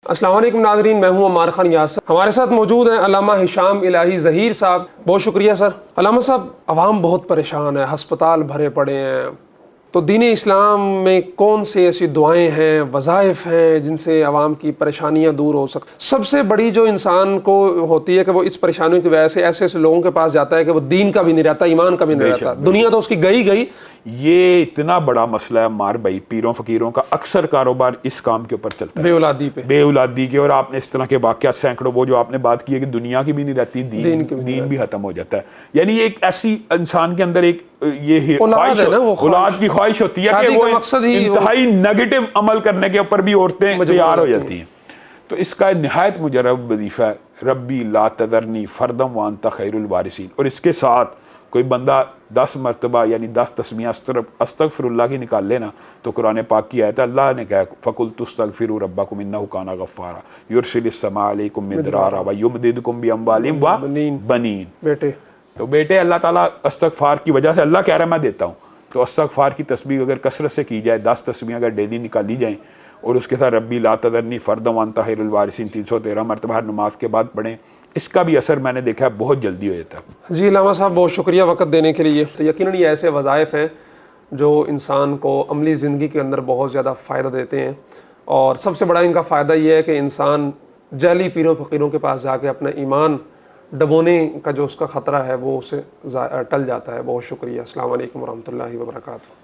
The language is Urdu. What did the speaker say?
السلام علیکم ناظرین، میں ہوں عمار خان یاسر. ہمارے ساتھ موجود ہیں علامہ ہشام الہی ظہیر صاحب. بہت شکریہ سر. علامہ صاحب، عوام بہت پریشان ہے، ہسپتال بھرے پڑے ہیں، تو دین اسلام میں کون سی ایسی دعائیں ہیں، وظائف ہیں جن سے عوام کی پریشانیاں دور ہو سکتی؟ سب سے بڑی جو انسان کو ہوتی ہے کہ وہ اس پریشانیوں کی وجہ سے ایسے ایسے لوگوں کے پاس جاتا ہے کہ وہ دین کا بھی نہیں رہتا، ایمان کا بھی نہیں رہتا. دنیا تو اس کی گئی. یہ اتنا بڑا مسئلہ ہے مار بھائی، پیروں فقیروں کا اکثر کاروبار اس کام کے اوپر چلتا ہے، بے اولادی پہ، بے اولادی کے. اور آپ نے اس طرح کے واقعات سینکڑوں، وہ جو آپ نے بات کی ہے کہ دنیا کی بھی نہیں رہتی، دین بھی ختم ہو جاتا ہے. یعنی ایک ایسی انسان کے اندر ایک یہ اولاد ہے نا، وہ اولاد کی خواہش ہوتی ہے کہ وہ انتہائی نیگیٹو عمل کرنے کے اوپر بھی عورتیں تیار ہو جاتی ہیں. تو اس کا نہایت مجرب وظیفہ ہے ربی لا تذرنی فردم وانت خیر الوارثین. اور اس کے ساتھ کوئی بندہ 10 مرتبہ یعنی 10 تسمیہ استغفر اللہ کی نکال لینا تو قرآن پاک کی آیت ہے، اللہ نے کہا فَقُلْتُ اسْتَغْفِرُوا رَبَّكُمْ إِنَّهُ كَانَ غَفَّارًا يُرْسِلِ السَّمَاءَ عَلَيْكُمْ مِدْرَارًا وَيُمْدِدْكُمْ بِأَمْوَالٍ وَبَنِينَ. تو بیٹے اللہ تعالیٰ استغفار کی وجہ سے اللہ کہہ رہا ہے میں دیتا ہوں. تو استغفار کی تسبیح اگر کثرت سے کی جائے، 10 تسبیح اگر ڈیلی نکالی جائیں اور اس کے ساتھ ربی لا تذرنی فردا وانت خیر الوارثین 313 مرتبہ ہر نماز کے بعد پڑھیں، اس کا بھی اثر میں نے دیکھا ہے بہت جلدی ہو جاتا ہے. جی علامہ صاحب، بہت شکریہ وقت دینے کے لیے. تو یقیناً یہ ایسے وظائف ہیں جو انسان کو عملی زندگی کے اندر بہت زیادہ فائدہ دیتے ہیں، اور سب سے بڑا ان کا فائدہ یہ ہے کہ انسان جعلی پیروں فقیروں کے پاس جا کے اپنا ایمان ڈبونے کا جو اس کا خطرہ ہے وہ اسے ٹل جاتا ہے. بہت شکریہ. السلام علیکم ورحمۃ اللہ وبرکاتہ.